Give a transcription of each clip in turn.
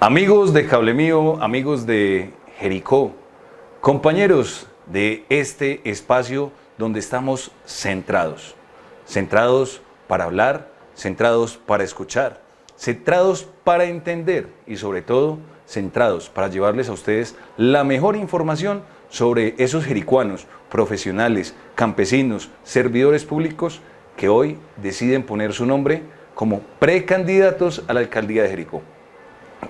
Amigos de Cable Mío, amigos de Jericó, compañeros de este espacio donde estamos centrados para hablar, centrados para escuchar, centrados para entender y sobre todo centrados para llevarles a ustedes la mejor información sobre esos jericuanos, profesionales, campesinos, servidores públicos que hoy deciden poner su nombre como precandidatos a la alcaldía de Jericó.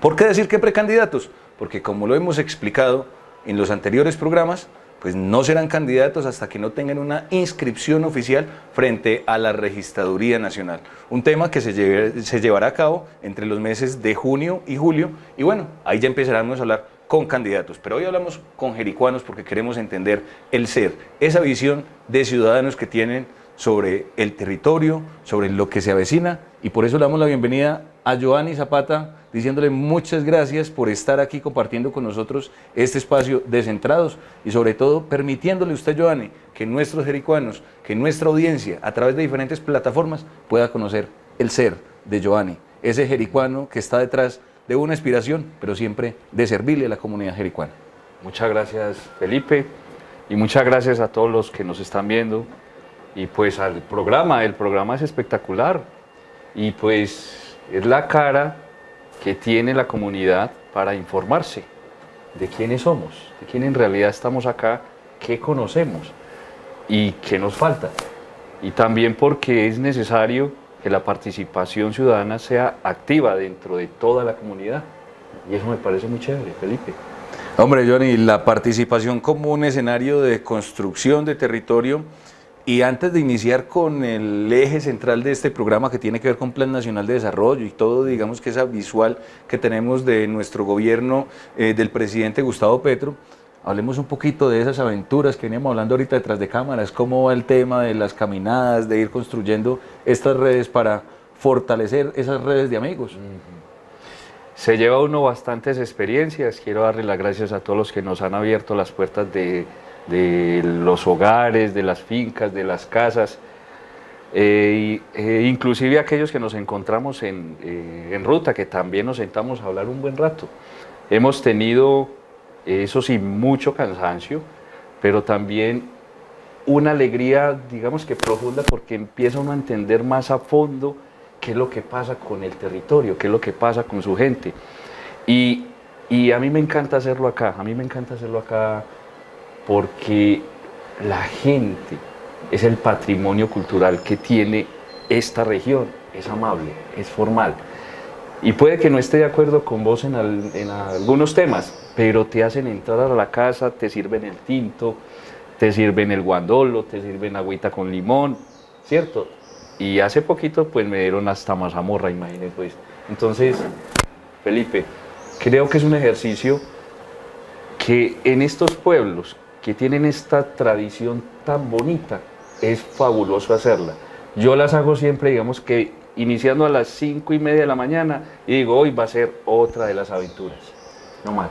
¿Por qué decir que precandidatos? Porque como lo hemos explicado en los anteriores programas, pues no serán candidatos hasta que no tengan una inscripción oficial frente a la Registraduría Nacional. Un tema que se llevará a cabo entre los meses de junio y julio. Y bueno, ahí ya empezaremos a hablar con candidatos. Pero hoy hablamos con jericuanos porque queremos entender el ser, esa visión de ciudadanos que tienen sobre el territorio, sobre lo que se avecina. Y por eso le damos la bienvenida a Joanny Zapata, diciéndole muchas gracias por estar aquí compartiendo con nosotros este espacio de Centrados y sobre todo permitiéndole usted, Joanny, que nuestros jericuanos, que nuestra audiencia a través de diferentes plataformas pueda conocer el ser de Joanny, ese jericuano que está detrás de una aspiración, pero siempre de servirle a la comunidad jericuana. Muchas gracias, Felipe, y muchas gracias a todos los que nos están viendo y pues al programa. El programa es espectacular y pues es la cara que tiene la comunidad para informarse de quiénes somos, de quién en realidad estamos acá, qué conocemos y qué nos falta. Y también porque es necesario que la participación ciudadana sea activa dentro de toda la comunidad. Y eso me parece muy chévere, Felipe. Hombre, Johnny, la participación como un escenario de construcción de territorio. Y antes de iniciar con el eje central de este programa que tiene que ver con Plan Nacional de Desarrollo y todo, digamos que esa visual que tenemos de nuestro gobierno, del presidente Gustavo Petro, hablemos un poquito de esas aventuras que veníamos hablando ahorita detrás de cámaras, cómo va el tema de las caminadas, de ir construyendo estas redes para fortalecer esas redes de amigos. Se lleva uno bastantes experiencias. Quiero darle las gracias a todos los que nos han abierto las puertas de los hogares, de las fincas, de las casas, inclusive aquellos que nos encontramos en ruta, que también nos sentamos a hablar un buen rato. Hemos tenido, eso sí, mucho cansancio, pero también una alegría, digamos que profunda, porque empieza uno a entender más a fondo qué es lo que pasa con el territorio, qué es lo que pasa con su gente. Y a mí me encanta hacerlo acá, porque la gente es el patrimonio cultural que tiene esta región, es amable, es formal. Y puede que no esté de acuerdo con vos en algunos temas, pero te hacen entrar a la casa, te sirven el tinto, te sirven el guandolo, te sirven agüita con limón, ¿cierto? Y hace poquito pues me dieron hasta mazamorra, imagínate pues. Entonces, Felipe, creo que es un ejercicio que en estos pueblos que tienen esta tradición tan bonita, es fabuloso hacerla. Yo las hago siempre, digamos que iniciando a las 5:30 de la mañana y digo, hoy va a ser otra de las aventuras, no más.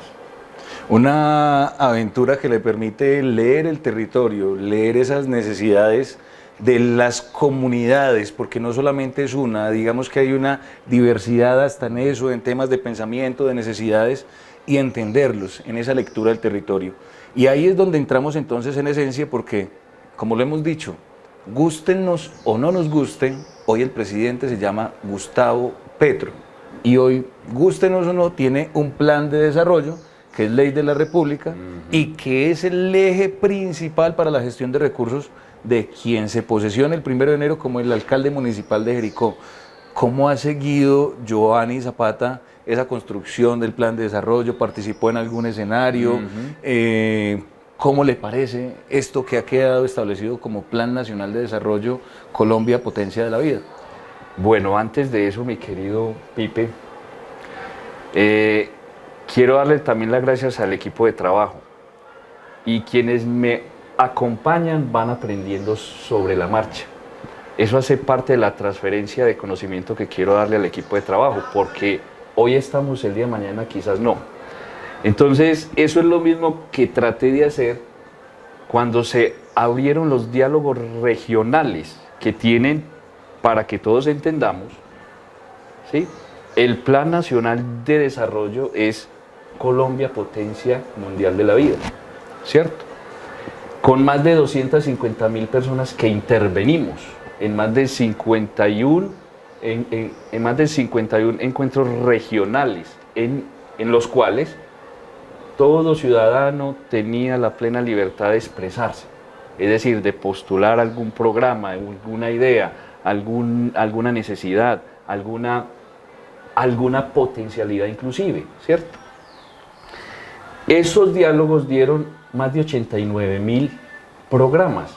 Una aventura que le permite leer el territorio, leer esas necesidades de las comunidades, porque no solamente es una, digamos que hay una diversidad hasta en eso, en temas de pensamiento, de necesidades, y entenderlos en esa lectura del territorio. Y ahí es donde entramos entonces en esencia porque, como lo hemos dicho, gústennos o no nos gusten, hoy el presidente se llama Gustavo Petro y hoy, gústenos o no, tiene un plan de desarrollo que es ley de la República y que es el eje principal para la gestión de recursos de quien se posesiona el 1 de enero como el alcalde municipal de Jericó. ¿Cómo ha seguido Joanny Zapata esa construcción del plan de desarrollo? ¿Participó en algún escenario? ¿Cómo le parece esto que ha quedado establecido como Plan Nacional de Desarrollo Colombia, Potencia de la Vida? Bueno, antes de eso, mi querido Pipe, quiero darle también las gracias al equipo de trabajo y quienes me acompañan van aprendiendo sobre la marcha. Eso hace parte de la transferencia de conocimiento que quiero darle al equipo de trabajo, porque hoy estamos, el día de mañana quizás no. Entonces, eso es lo mismo que traté de hacer cuando se abrieron los diálogos regionales que tienen para que todos entendamos, ¿sí? El Plan Nacional de Desarrollo es Colombia Potencia Mundial de la Vida, ¿cierto? Con más de 250.000 personas que intervenimos en más de 51, en más de 51 encuentros regionales, en los cuales todo ciudadano tenía la plena libertad de expresarse, es decir, de postular algún programa, alguna idea, alguna necesidad, alguna potencialidad inclusive, ¿cierto? Esos diálogos dieron más de 89.000 programas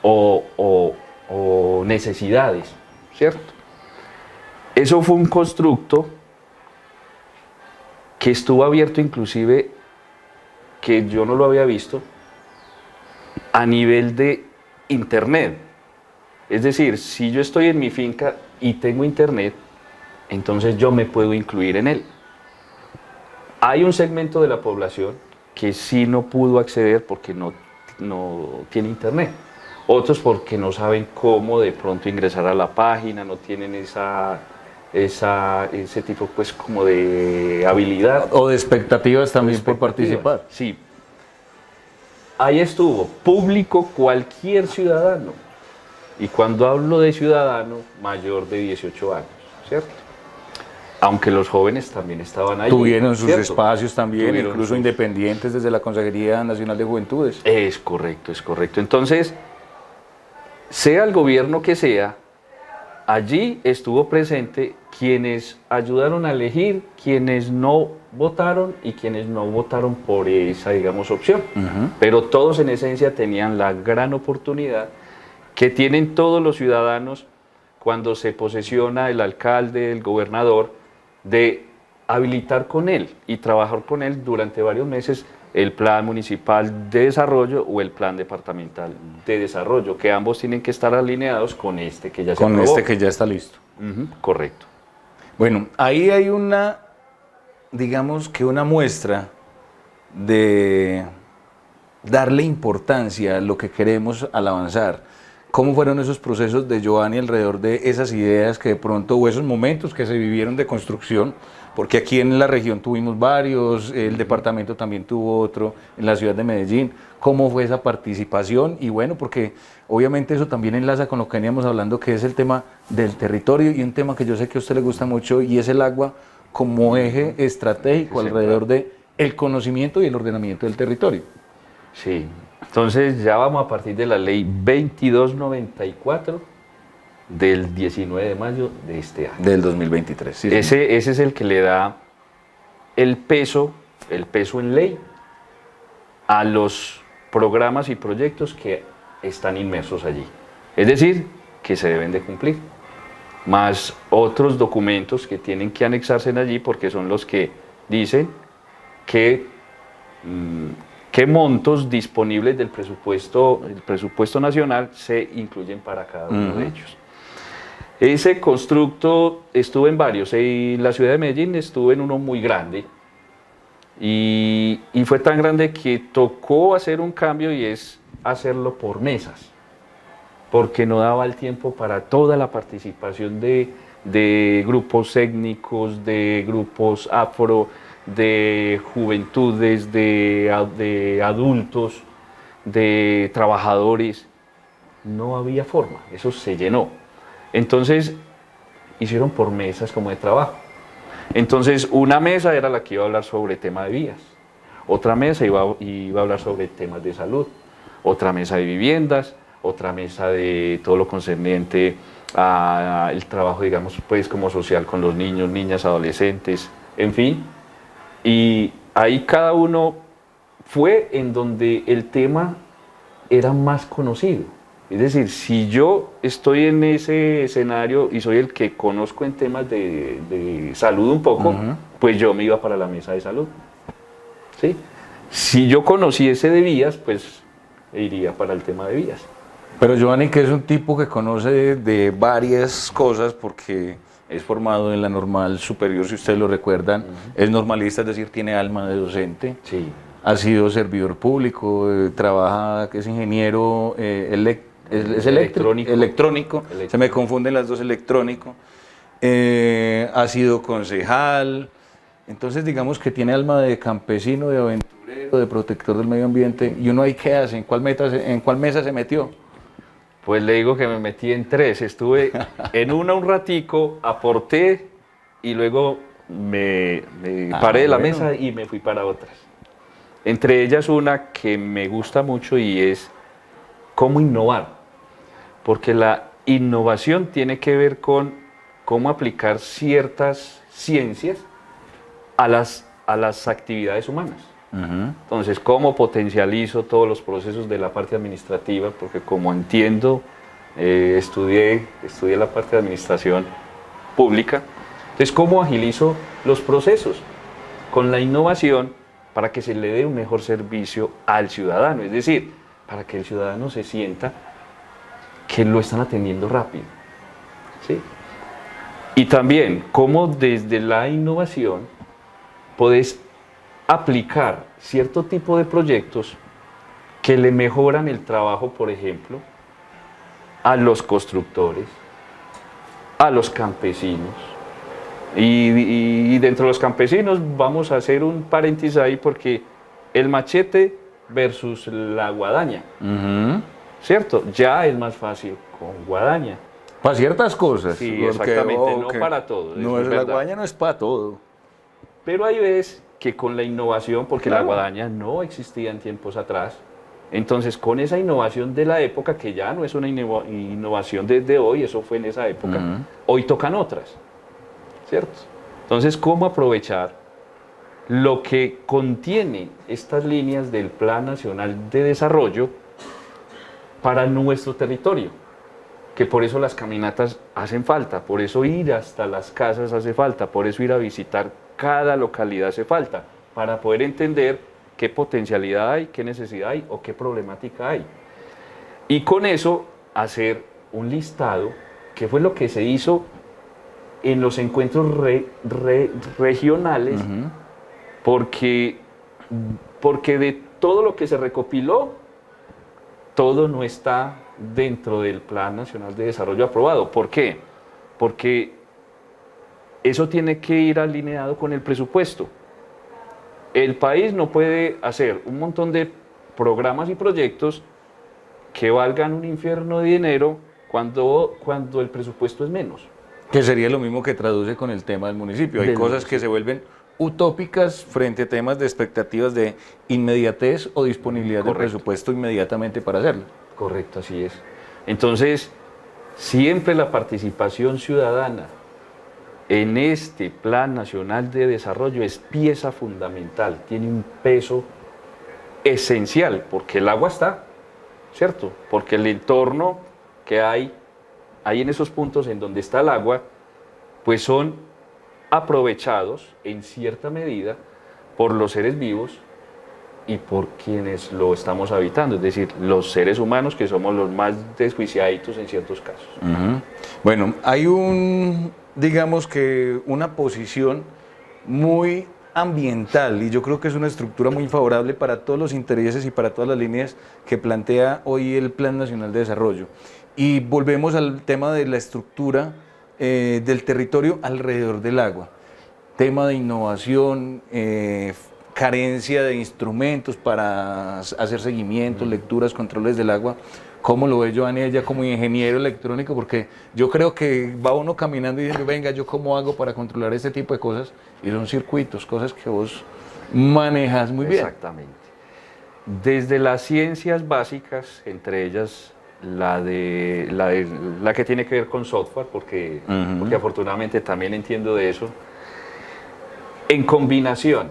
o necesidades, ¿cierto? Eso fue un constructo que estuvo abierto inclusive, que yo no lo había visto, a nivel de internet. Es decir, si yo estoy en mi finca y tengo internet, entonces yo me puedo incluir en él. Hay un segmento de la población que sí no pudo acceder porque no tiene internet. Otros porque no saben cómo de pronto ingresar a la página, no tienen ese tipo pues como de habilidad. O de expectativas también por participar. Sí. Ahí estuvo, público cualquier ciudadano. Y cuando hablo de ciudadano, mayor de 18 años, ¿cierto? Aunque los jóvenes también estaban ahí. Tuvieron sus ¿cierto? espacios también, Tuvieron incluso independientes desde la Consejería Nacional de Juventudes. Es correcto, es correcto. Entonces, sea el gobierno que sea, allí estuvo presente quienes ayudaron a elegir, quienes no votaron y quienes no votaron por esa, digamos, opción. Pero todos en esencia tenían la gran oportunidad que tienen todos los ciudadanos cuando se posesiona el alcalde, el gobernador, de habilitar con él y trabajar con él durante varios meses el plan municipal de desarrollo o el plan departamental de desarrollo, que ambos tienen que estar alineados con este que ya se aprobó. Con este que ya está listo. Correcto. Bueno, ahí hay una, digamos que una muestra de darle importancia a lo que queremos al avanzar. ¿Cómo fueron esos procesos de Giovanni alrededor de esas ideas que de pronto, o esos momentos que se vivieron de construcción? Porque aquí en la región tuvimos varios, el departamento también tuvo otro, en la ciudad de Medellín. ¿Cómo fue esa participación? Y bueno, porque obviamente eso también enlaza con lo que veníamos hablando, que es el tema del territorio y un tema que yo sé que a usted le gusta mucho, y es el agua como eje estratégico alrededor de el conocimiento y el ordenamiento del territorio. Sí, entonces ya vamos a partir de la ley 2294 del 19 de mayo de este año. Del 2023. Sí, ese es el que le da el peso en ley a los programas y proyectos que están inmersos allí. Es decir, que se deben de cumplir. Más otros documentos que tienen que anexarse en allí porque son los que dicen qué montos disponibles del presupuesto nacional se incluyen para cada uno de ellos. Ese constructo estuvo en varios, en la ciudad de Medellín estuvo en uno muy grande y fue tan grande que tocó hacer un cambio y es hacerlo por mesas, porque no daba el tiempo para toda la participación de grupos étnicos, de grupos afro, de juventudes, de adultos, de trabajadores. No había forma, eso se llenó. Entonces hicieron por mesas como de trabajo. Entonces una mesa era la que iba a hablar sobre tema de vías, otra mesa iba a hablar sobre temas de salud, otra mesa de viviendas, otra mesa de todo lo concerniente al trabajo, digamos, pues como social con los niños, niñas, adolescentes, en fin. Y ahí cada uno fue en donde el tema era más conocido. Es decir, si yo estoy en ese escenario y soy el que conozco en temas de salud un poco, pues yo me iba para la mesa de salud. ¿Sí? Si yo conociese de vías, pues iría para el tema de vías. Pero Giovanni, que es un tipo que conoce de varias cosas porque es formado en la normal superior, si ustedes lo recuerdan, es normalista, es decir, tiene alma de docente, sí. Ha sido servidor público, trabaja, que es ingeniero electrónico, se me confunden las dos, electrónico. ha sido concejal, entonces digamos que tiene alma de campesino, de aventurero, de protector del medio ambiente. ¿Y uno ahí qué hace? En cuál mesa se metió? Pues le digo que me metí en tres. Estuve en una un ratico, aporté y luego me paré de la bueno. mesa y me fui para otras. Entre ellas una que me gusta mucho y es cómo innovar. Porque la innovación tiene que ver con cómo aplicar ciertas ciencias a las actividades humanas. Entonces, ¿cómo potencializo todos los procesos de la parte administrativa? Porque como entiendo, estudié la parte de administración pública. Entonces, ¿cómo agilizo los procesos con la innovación para que se le dé un mejor servicio al ciudadano? Es decir, para que el ciudadano se sienta que lo están atendiendo rápido. ¿Sí? Y también, cómo desde la innovación podés aplicar cierto tipo de proyectos que le mejoran el trabajo, por ejemplo, a los constructores, a los campesinos. Y dentro de los campesinos vamos a hacer un paréntesis ahí porque el machete versus la guadaña, ¿cierto? Ya es más fácil con guadaña. Para ciertas cosas. Sí, porque, exactamente, no para todo. No es la guadaña, no es para todo. Pero hay veces que con la innovación, porque Claro. la guadaña no existía en tiempos atrás, entonces con esa innovación de la época, que ya no es una innovación desde hoy, eso fue en esa época, hoy tocan otras, ¿cierto? Entonces, ¿cómo aprovechar lo que contiene estas líneas del Plan Nacional de Desarrollo para nuestro territorio? Que por eso las caminatas hacen falta, por eso ir hasta las casas hace falta, por eso ir a visitar cada localidad hace falta, para poder entender qué potencialidad hay, qué necesidad hay o qué problemática hay. Y con eso hacer un listado, que fue lo que se hizo en los encuentros regionales, porque de todo lo que se recopiló, todo no está dentro del Plan Nacional de Desarrollo aprobado. ¿Por qué? Porque eso tiene que ir alineado con el presupuesto. El país no puede hacer un montón de programas y proyectos que valgan un infierno de dinero cuando el presupuesto es menos. Que sería lo mismo que traduce con el tema del municipio. Hay cosas que se vuelven utópicas frente a temas de expectativas de inmediatez o disponibilidad del presupuesto inmediatamente para hacerlo. Correcto, así es. Entonces, siempre la participación ciudadana en este Plan Nacional de Desarrollo es pieza fundamental, tiene un peso esencial, porque el agua está, ¿cierto? Porque el entorno que hay en esos puntos en donde está el agua, pues son aprovechados en cierta medida por los seres vivos y por quienes lo estamos habitando, es decir, los seres humanos que somos los más desjuiciaditos en ciertos casos. Bueno, hay digamos que una posición muy ambiental y yo creo que es una estructura muy favorable para todos los intereses y para todas las líneas que plantea hoy el Plan Nacional de Desarrollo. Y volvemos al tema de la estructura del territorio alrededor del agua. Tema de innovación, carencia de instrumentos para hacer seguimientos, lecturas, controles del agua. ¿Cómo lo ve Giovanni ella como ingeniero electrónico? Porque yo creo que va uno caminando y dice, venga, ¿yo cómo hago para controlar este tipo de cosas? Y son circuitos, cosas que vos manejas muy bien. Exactamente. Desde las ciencias básicas, entre ellas la que tiene que ver con software, porque afortunadamente también entiendo de eso, en combinación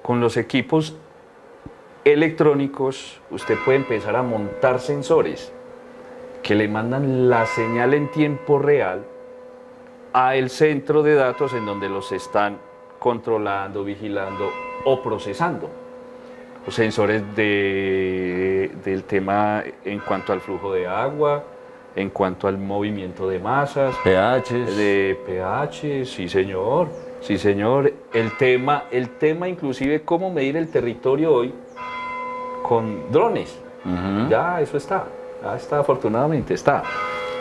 con los equipos electrónicos, usted puede empezar a montar sensores que le mandan la señal en tiempo real al centro de datos en donde los están controlando, vigilando o procesando. Los sensores del tema en cuanto al flujo de agua, en cuanto al movimiento de masas, pHs. De pH, sí señor. Sí, señor. El tema inclusive cómo medir el territorio hoy con drones. Ya eso está, afortunadamente está.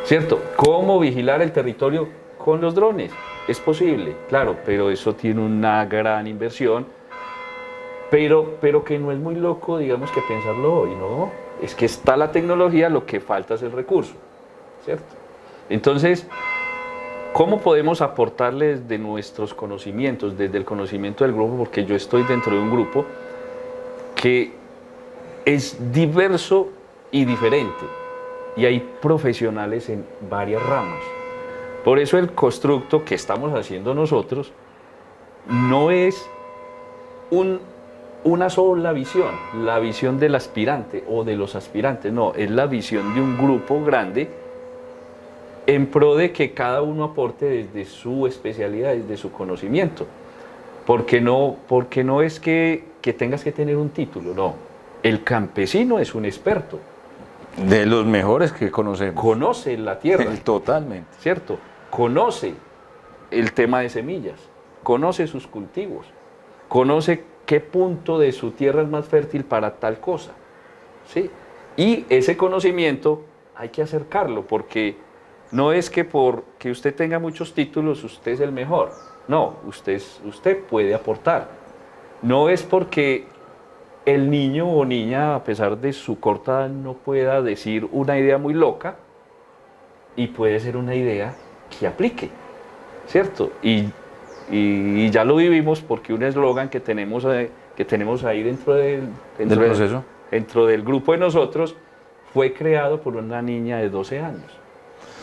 ¿Cierto? Cómo vigilar el territorio con los drones. Es posible, claro, pero eso tiene una gran inversión, pero que no es muy loco, digamos, que pensarlo hoy, ¿no? Es que está la tecnología, lo que falta es el recurso, ¿cierto? Entonces, ¿cómo podemos aportarle desde nuestros conocimientos, desde el conocimiento del grupo? Porque yo estoy dentro de un grupo que es diverso y diferente, y hay profesionales en varias ramas. Por eso el constructo que estamos haciendo nosotros no es una sola visión, la visión del aspirante o de los aspirantes, no, es la visión de un grupo grande en pro de que cada uno aporte desde su especialidad, desde su conocimiento. Porque no es que tengas que tener un título, no. El campesino es un experto. De los mejores que conocemos. Conoce la tierra. Totalmente. ¿Cierto? Conoce el tema de semillas, conoce sus cultivos, conoce qué punto de su tierra es más fértil para tal cosa, ¿sí? Y ese conocimiento hay que acercarlo, porque no es que porque usted tenga muchos títulos usted es el mejor, no, usted puede aportar. No es porque el niño o niña, a pesar de su corta edad, no pueda decir una idea muy loca, y puede ser una idea que aplique, ¿cierto? Y ya lo vivimos porque un eslogan que tenemos ahí dentro del proceso, dentro del grupo de nosotros, fue creado por una niña de 12 años.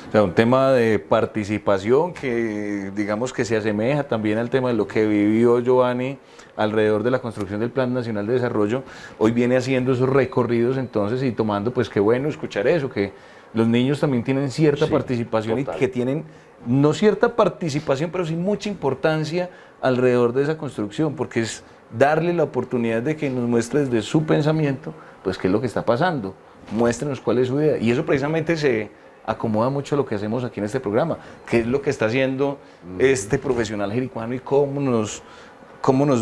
O sea, un tema de participación que digamos que se asemeja también al tema de lo que vivió Giovanni alrededor de la construcción del Plan Nacional de Desarrollo. Hoy viene haciendo esos recorridos entonces y tomando, pues qué bueno escuchar eso, que los niños también tienen cierta participación, total, y que tienen no cierta participación, pero sí mucha importancia alrededor de esa construcción, porque es darle la oportunidad de que nos muestre desde su pensamiento, pues qué es lo que está pasando, muéstrenos cuál es su idea. Y eso precisamente se acomoda mucho a lo que hacemos aquí en este programa, qué es lo que está haciendo este profesional jericuano y cómo nos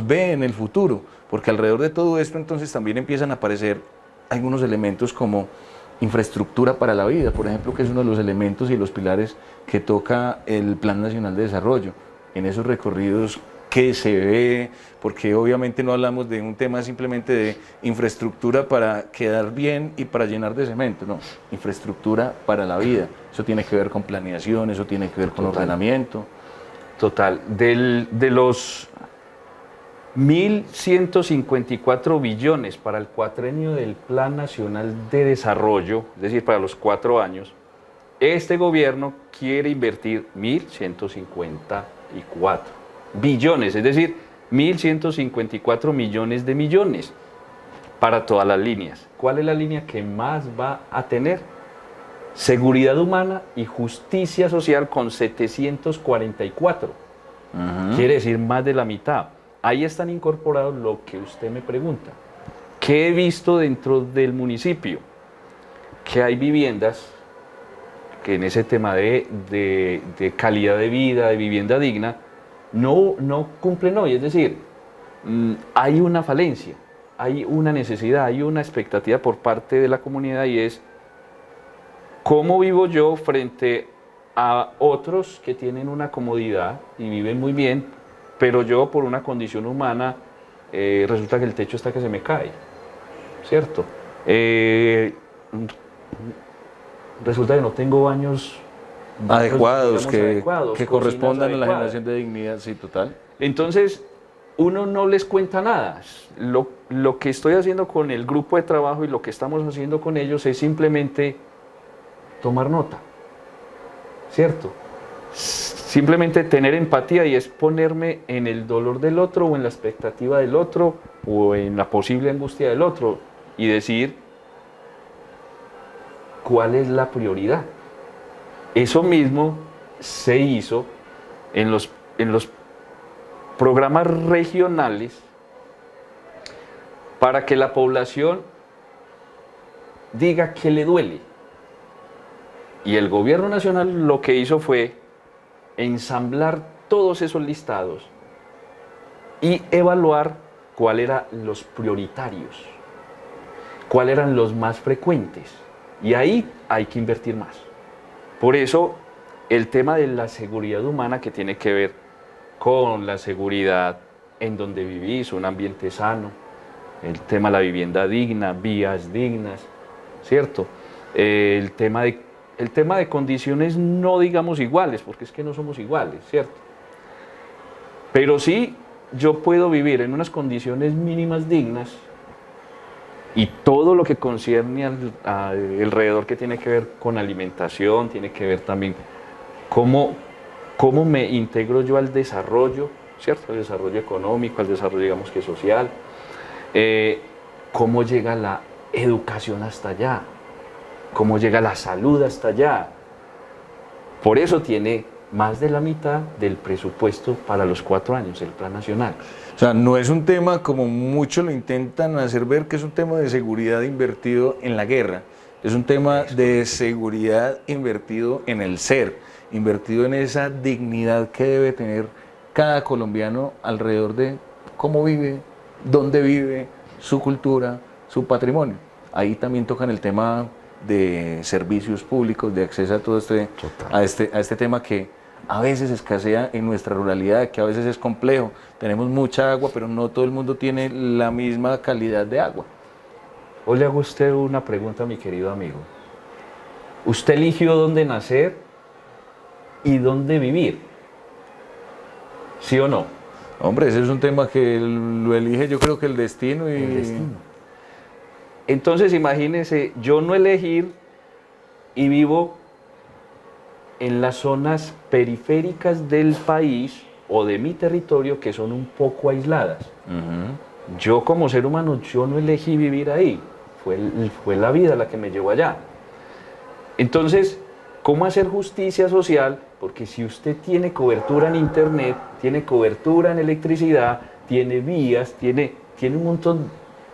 ve en el futuro, porque alrededor de todo esto entonces también empiezan a aparecer algunos elementos como infraestructura para la vida, por ejemplo, que es uno de los elementos y los pilares que toca el Plan Nacional de Desarrollo, en esos recorridos que se ve, porque obviamente no hablamos de un tema simplemente de infraestructura para quedar bien y para llenar de cemento, no, infraestructura para la vida, eso tiene que ver con planeación, eso tiene que ver con ordenamiento. Total, de los 1.154 billones para el cuatrenio del Plan Nacional de Desarrollo, es decir, para los 4 años, este gobierno quiere invertir 1.154 billones, es decir, 1.154 millones de millones para todas las líneas. ¿Cuál es la línea que más va a tener? Seguridad humana y justicia social con 744. Quiere decir más de la mitad. Ahí están incorporados lo que usted me pregunta. ¿Qué he visto dentro del municipio? Que hay viviendas que en ese tema de calidad de vida, de vivienda digna, no cumplen hoy. Es decir, hay una falencia, hay una necesidad, hay una expectativa por parte de la comunidad, y es ¿cómo vivo yo frente a otros que tienen una comodidad y viven muy bien, pero yo por una condición humana resulta que el techo está que se me cae, ¿cierto? Resulta que no tengo baños adecuados, digamos, que correspondan a la generación de dignidad, sí, total. Entonces, uno no les cuenta nada. Lo que estoy haciendo con el grupo de trabajo y lo que estamos haciendo con ellos es simplemente tomar nota, ¿cierto? Simplemente tener empatía, y es ponerme en el dolor del otro o en la expectativa del otro o en la posible angustia del otro y decir cuál es la prioridad. Eso mismo se hizo en los programas regionales para que la población diga qué le duele. Y el gobierno nacional lo que hizo fue ensamblar todos esos listados y evaluar cuáles eran los prioritarios, cuáles eran los más frecuentes. Y ahí hay que invertir más. Por eso el tema de la seguridad humana que tiene que ver con la seguridad en donde vivís, un ambiente sano, el tema de la vivienda digna, vías dignas, ¿cierto? El tema de condiciones no digamos iguales, porque es que no somos iguales, ¿cierto? Pero sí yo puedo vivir en unas condiciones mínimas dignas y todo lo que concierne alrededor que tiene que ver con alimentación, tiene que ver también cómo me integro yo al desarrollo, ¿cierto? Al desarrollo económico, al desarrollo, digamos que social, cómo llega la educación hasta allá, cómo llega la salud hasta allá. Por eso tiene más de la mitad del presupuesto para los 4 años, el Plan Nacional. O sea, no es un tema como muchos lo intentan hacer ver, que es un tema de seguridad invertido en la guerra, es un tema de seguridad invertido en el ser, invertido en esa dignidad que debe tener cada colombiano alrededor de cómo vive, dónde vive, su cultura, su patrimonio. Ahí también tocan el tema de servicios públicos, de acceso a todo a este tema que a veces escasea en nuestra ruralidad, que a veces es complejo. Tenemos mucha agua, pero no todo el mundo tiene la misma calidad de agua. Hoy le hago a usted una pregunta, mi querido amigo. ¿Usted eligió dónde nacer y dónde vivir? ¿Sí o no? Hombre, ese es un tema que lo elige, yo creo que el destino. El destino. Entonces imagínese, yo no elegir y vivo en las zonas periféricas del país o de mi territorio que son un poco aisladas. Yo como ser humano, yo no elegí vivir ahí, fue la vida la que me llevó allá. Entonces, ¿cómo hacer justicia social? Porque si usted tiene cobertura en internet, tiene cobertura en electricidad, tiene vías, tiene un montón,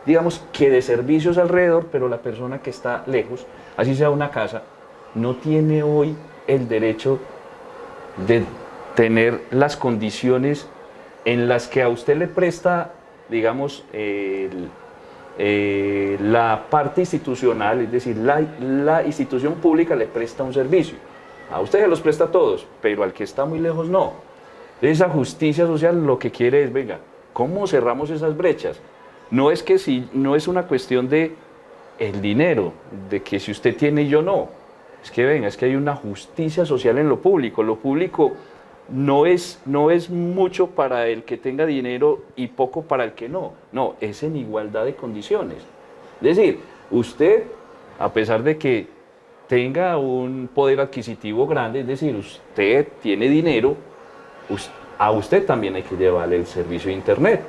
digamos que de servicios alrededor, pero la persona que está lejos, así sea una casa, no tiene hoy el derecho de tener las condiciones en las que a usted le presta, digamos, la parte institucional, es decir, la institución pública le presta un servicio. A usted se los presta a todos, pero al que está muy lejos no. Esa justicia social lo que quiere es, venga, ¿cómo cerramos esas brechas? No es que no es una cuestión de el dinero, de que si usted tiene y yo no. Es que venga, es que hay una justicia social en lo público. Lo público no es mucho para el que tenga dinero y poco para el que no. No, es en igualdad de condiciones. Es decir, usted, a pesar de que tenga un poder adquisitivo grande, es decir, usted tiene dinero, a usted también hay que llevarle el servicio de internet.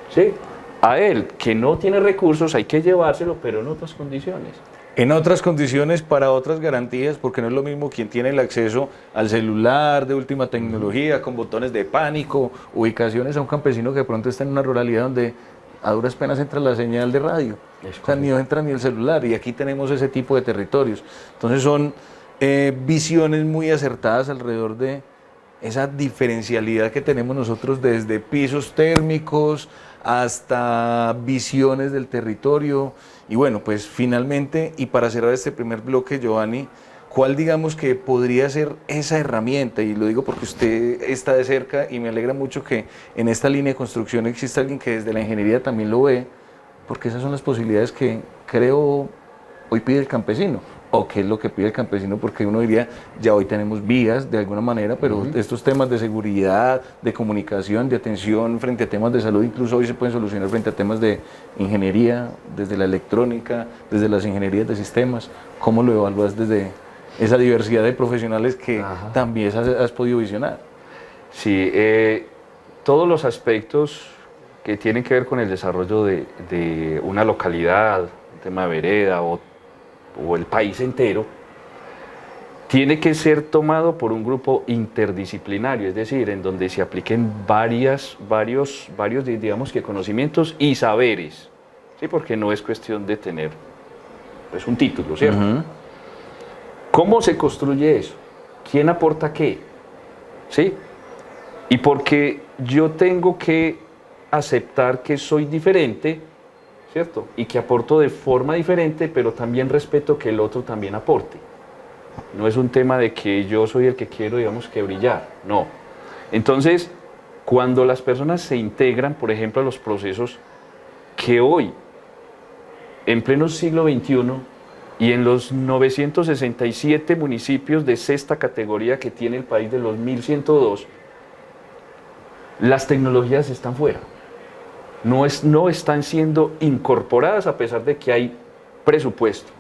¿Sí? A él, que no tiene recursos, hay que llevárselo, pero en otras condiciones. En otras condiciones, para otras garantías, porque no es lo mismo quien tiene el acceso al celular de última tecnología, con botones de pánico, ubicaciones, a un campesino que de pronto está en una ruralidad donde a duras penas entra la señal de radio, o sea, ni entra ni el celular, y aquí tenemos ese tipo de territorios. Entonces son visiones muy acertadas alrededor de esa diferencialidad que tenemos nosotros desde pisos térmicos hasta visiones del territorio. Y bueno, pues finalmente, y para cerrar este primer bloque, Giovanni, ¿cuál digamos que podría ser esa herramienta? Y lo digo porque usted está de cerca y me alegra mucho que en esta línea de construcción exista alguien que desde la ingeniería también lo ve, porque esas son las posibilidades que creo hoy pide el campesino. ¿O qué es lo que pide el campesino? Porque uno diría, ya hoy tenemos vías de alguna manera, pero estos temas de seguridad, de comunicación, de atención frente a temas de salud, incluso hoy se pueden solucionar frente a temas de ingeniería, desde la electrónica, desde las ingenierías de sistemas. ¿Cómo lo evalúas desde esa diversidad de profesionales que también has podido visionar? Sí, todos los aspectos que tienen que ver con el desarrollo de una localidad, un tema de vereda o el país entero, tiene que ser tomado por un grupo interdisciplinario, es decir, en donde se apliquen varios, digamos que conocimientos y saberes, ¿sí? Porque no es cuestión de tener pues, un título, ¿cierto? ¿Cómo se construye eso? ¿Quién aporta qué? ¿Sí? Y porque yo tengo que aceptar que soy diferente, ¿cierto? Y que aporto de forma diferente, pero también respeto que el otro también aporte. No es un tema de que yo soy el que quiero, digamos, que brillar, no. Entonces, cuando las personas se integran, por ejemplo, a los procesos que hoy, en pleno siglo XXI, y en los 967 municipios de sexta categoría que tiene el país de los 1102, las tecnologías están fuera. No están siendo incorporadas a pesar de que hay presupuesto.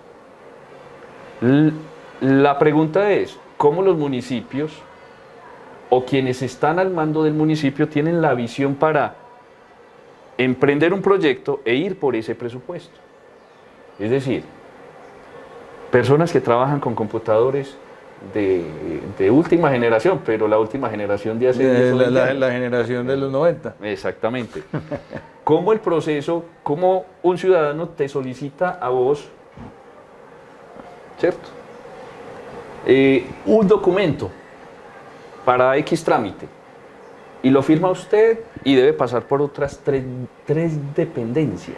La pregunta es, ¿cómo los municipios o quienes están al mando del municipio tienen la visión para emprender un proyecto e ir por ese presupuesto? Es decir, personas que trabajan con computadores de última generación, pero la última generación de hace 10 o 20 años. La generación de los 90. Exactamente. ¿Cómo el proceso, cómo un ciudadano te solicita a vos, ¿cierto? Un documento para X trámite y lo firma usted y debe pasar por otras tres dependencias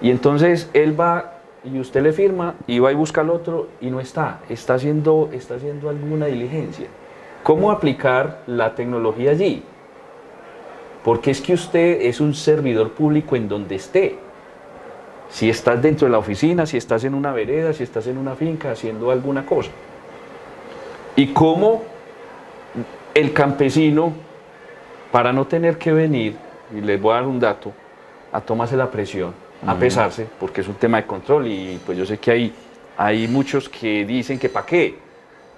y entonces él va y usted le firma y va y busca al otro y no está haciendo alguna diligencia. ¿Cómo aplicar la tecnología allí? Porque es que usted es un servidor público en donde esté. Si estás dentro de la oficina, si estás en una vereda, si estás en una finca haciendo alguna cosa. Y cómo el campesino, para no tener que venir, y les voy a dar un dato, a tomarse la presión, a pesarse, porque es un tema de control y pues yo sé que hay muchos que dicen que para qué,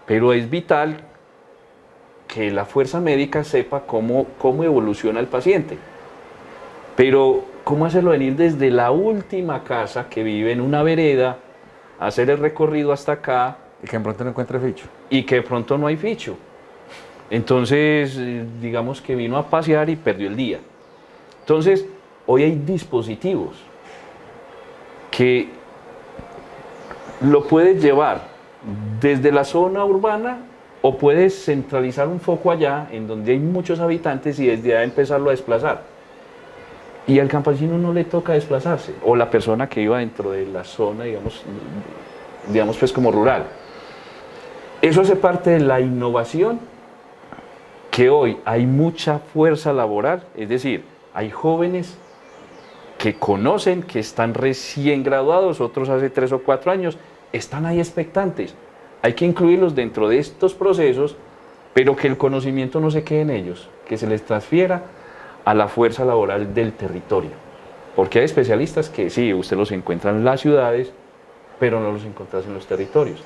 pero es vital que la fuerza médica sepa cómo evoluciona el paciente. Pero cómo hacerlo venir desde la última casa que vive en una vereda, hacer el recorrido hasta acá. Y que de pronto no encuentre ficho. Y que de pronto no hay ficho. Entonces, digamos que vino a pasear y perdió el día. Entonces, hoy hay dispositivos que lo puedes llevar desde la zona urbana o puedes centralizar un foco allá en donde hay muchos habitantes y desde allá empezarlo a desplazar. Y al campesino no le toca desplazarse, o la persona que iba dentro de la zona, digamos pues como rural. Eso hace parte de la innovación, que hoy hay mucha fuerza laboral, es decir, hay jóvenes que conocen, que están recién graduados, otros hace 3 o 4 años, están ahí expectantes. Hay que incluirlos dentro de estos procesos, pero que el conocimiento no se quede en ellos, que se les transfiera a la fuerza laboral del territorio. Porque hay especialistas que sí, usted los encuentra en las ciudades, pero no los encuentra en los territorios.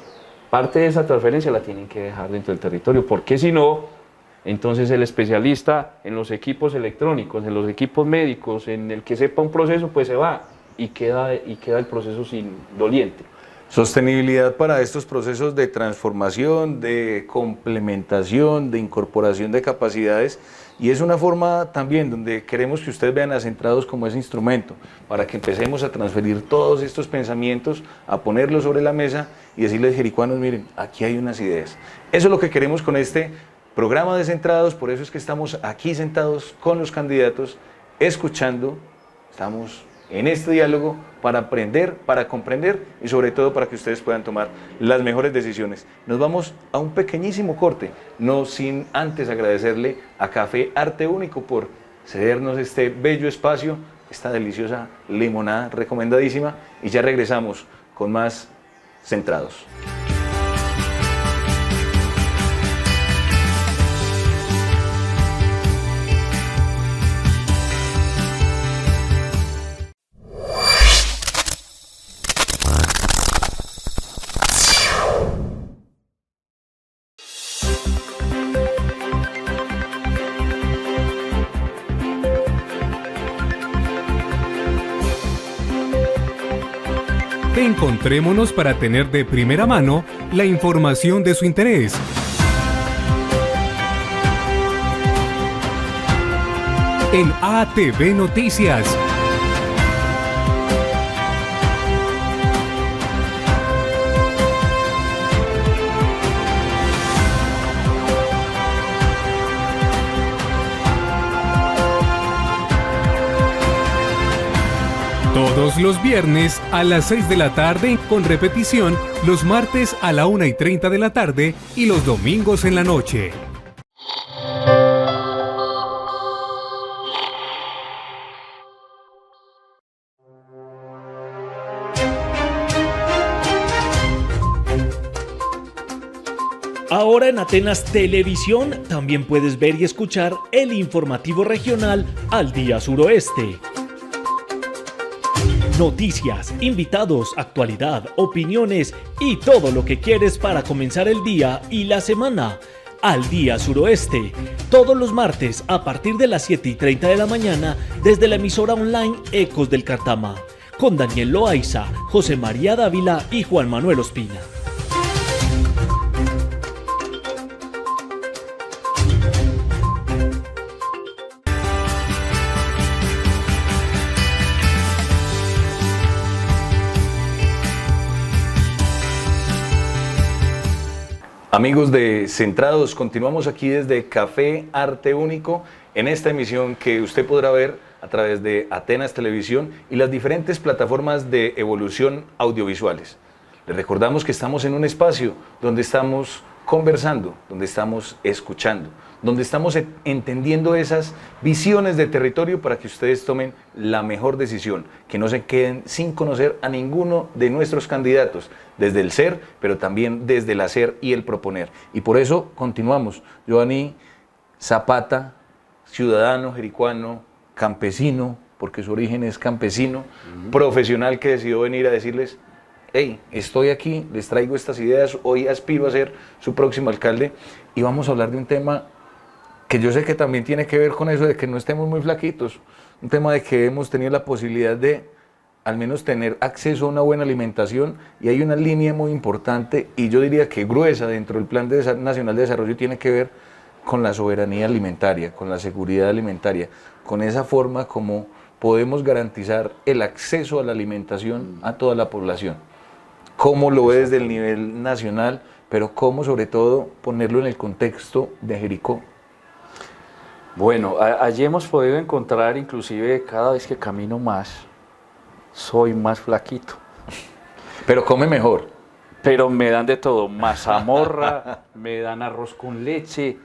Parte de esa transferencia la tienen que dejar dentro del territorio, porque si no, entonces el especialista en los equipos electrónicos, en los equipos médicos, en el que sepa un proceso, pues se va y queda el proceso sin doliente. Sostenibilidad para estos procesos de transformación, de complementación, de incorporación de capacidades, y es una forma también donde queremos que ustedes vean a Centrados como ese instrumento, para que empecemos a transferir todos estos pensamientos, a ponerlos sobre la mesa y decirles, jericuanos, miren, aquí hay unas ideas. Eso es lo que queremos con este programa de Centrados, por eso es que estamos aquí sentados con los candidatos, escuchando, estamos en este diálogo para aprender, para comprender y sobre todo para que ustedes puedan tomar las mejores decisiones. Nos vamos a un pequeñísimo corte, no sin antes agradecerle a Café Arte Único por cedernos este bello espacio, esta deliciosa limonada recomendadísima, y ya regresamos con más Centrados. Encontrémonos para tener de primera mano la información de su interés. En ATV Noticias. Todos los viernes a las 6 de la tarde, con repetición los martes a la 1:30 de la tarde y los domingos en la noche. Ahora en Atenas Televisión también puedes ver y escuchar el informativo regional Al Día Suroeste. Noticias, invitados, actualidad, opiniones y todo lo que quieres para comenzar el día y la semana. Al Día Suroeste, todos los martes a partir de las 7:30 de la mañana desde la emisora online Ecos del Cartama, con Daniel Loaiza, José María Dávila y Juan Manuel Ospina. Amigos de Centrados, continuamos aquí desde Café Arte Único en esta emisión que usted podrá ver a través de Atenas Televisión y las diferentes plataformas de evolución audiovisuales. Les recordamos que estamos en un espacio donde estamos conversando, donde estamos escuchando, donde estamos entendiendo esas visiones de territorio para que ustedes tomen la mejor decisión, que no se queden sin conocer a ninguno de nuestros candidatos, desde el ser, pero también desde el hacer y el proponer. Y por eso continuamos. Giovanni Zapata, ciudadano jericuano, campesino, porque su origen es campesino, profesional que decidió venir a decirles: hey, estoy aquí, les traigo estas ideas, hoy aspiro a ser su próximo alcalde y vamos a hablar de un tema que yo sé que también tiene que ver con eso de que no estemos muy flaquitos, un tema de que hemos tenido la posibilidad de al menos tener acceso a una buena alimentación, y hay una línea muy importante y yo diría que gruesa dentro del Plan Nacional de Desarrollo, tiene que ver con la soberanía alimentaria, con la seguridad alimentaria, con esa forma como podemos garantizar el acceso a la alimentación a toda la población. Cómo lo ve desde el nivel nacional, pero cómo sobre todo ponerlo en el contexto de Jericó. Bueno, allí hemos podido encontrar, inclusive cada vez que camino más, soy más flaquito. Pero come mejor. Pero me dan de todo, mazamorra, me dan arroz con leche,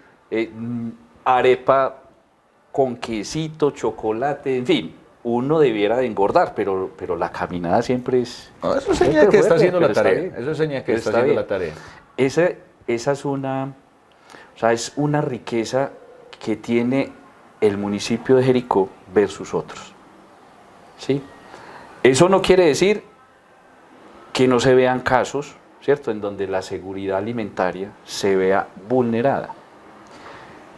arepa con quesito, chocolate, en fin. Uno debiera de engordar, pero la caminada siempre es... No, eso señala que está haciendo la tarea. Eso señala que está haciendo la tarea. Esa es una, o sea, es una riqueza que tiene el municipio de Jericó versus otros. ¿Sí? Eso no quiere decir que no se vean casos, ¿cierto?, en donde la seguridad alimentaria se vea vulnerada.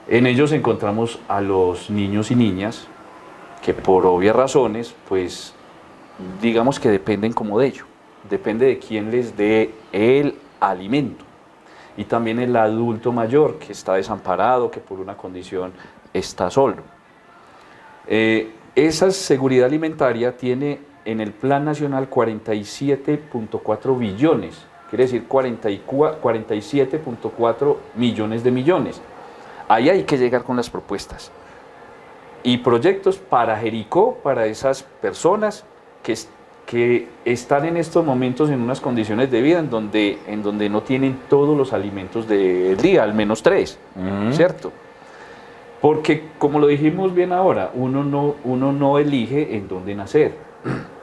En ellos encontramos a los niños y niñas que por obvias razones, pues digamos que dependen como de ello, depende de quién les dé el alimento. Y también el adulto mayor que está desamparado, que por una condición está solo. Esa seguridad alimentaria tiene en el Plan Nacional 47.4 billones, quiere decir 47.4 millones de millones. Ahí hay que llegar con las propuestas y proyectos para Jericó, para esas personas que están en estos momentos en unas condiciones de vida en donde no tienen todos los alimentos del día, al menos 3, ¿cierto? Porque, como lo dijimos bien ahora, uno no elige en dónde nacer,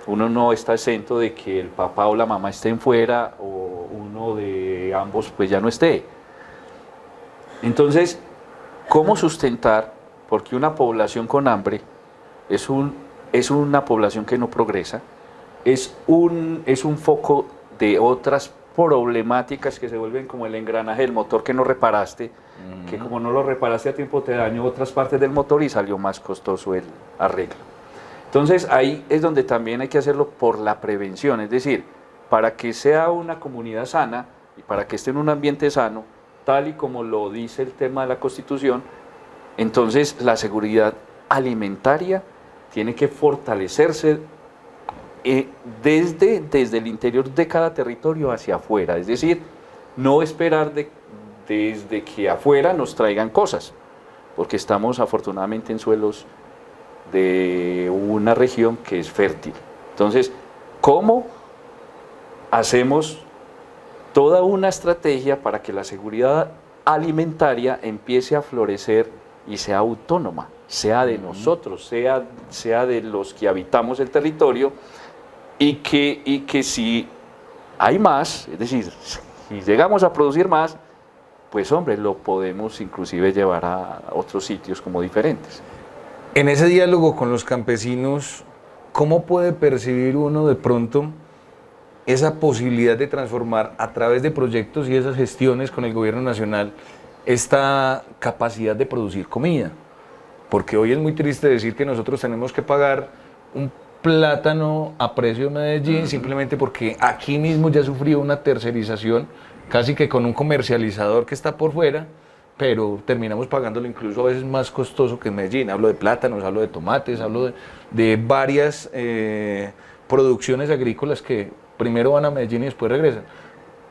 uno no está exento de que el papá o la mamá estén fuera o uno de ambos pues ya no esté. Entonces, ¿cómo sustentar? Porque una población con hambre es una población que no progresa, es un foco de otras problemáticas que se vuelven como el engranaje del motor que no reparaste, que como no lo reparaste a tiempo te dañó otras partes del motor y salió más costoso el arreglo. Entonces ahí es donde también hay que hacerlo por la prevención, es decir, para que sea una comunidad sana y para que esté en un ambiente sano, tal y como lo dice el tema de la Constitución, entonces la seguridad alimentaria tiene que fortalecerse desde el interior de cada territorio hacia afuera, es decir, no esperar desde que afuera nos traigan cosas, porque estamos afortunadamente en suelos de una región que es fértil, Entonces, ¿cómo hacemos toda una estrategia para que la seguridad alimentaria empiece a florecer y sea autónoma, sea de nosotros, sea de los que habitamos el territorio, y que si hay más, es decir, si llegamos a producir más, pues hombre, lo podemos inclusive llevar a otros sitios como diferentes. En ese diálogo con los campesinos, ¿cómo puede percibir uno de pronto esa posibilidad de transformar a través de proyectos y esas gestiones con el gobierno nacional esta capacidad de producir comida? Porque hoy es muy triste decir que nosotros tenemos que pagar un plátano a precio de Medellín simplemente porque aquí mismo ya sufrió una tercerización casi que con un comercializador que está por fuera, pero terminamos pagándolo incluso a veces más costoso que en Medellín. Hablo de plátanos, hablo de tomates, hablo de varias producciones agrícolas que primero van a Medellín y después regresan.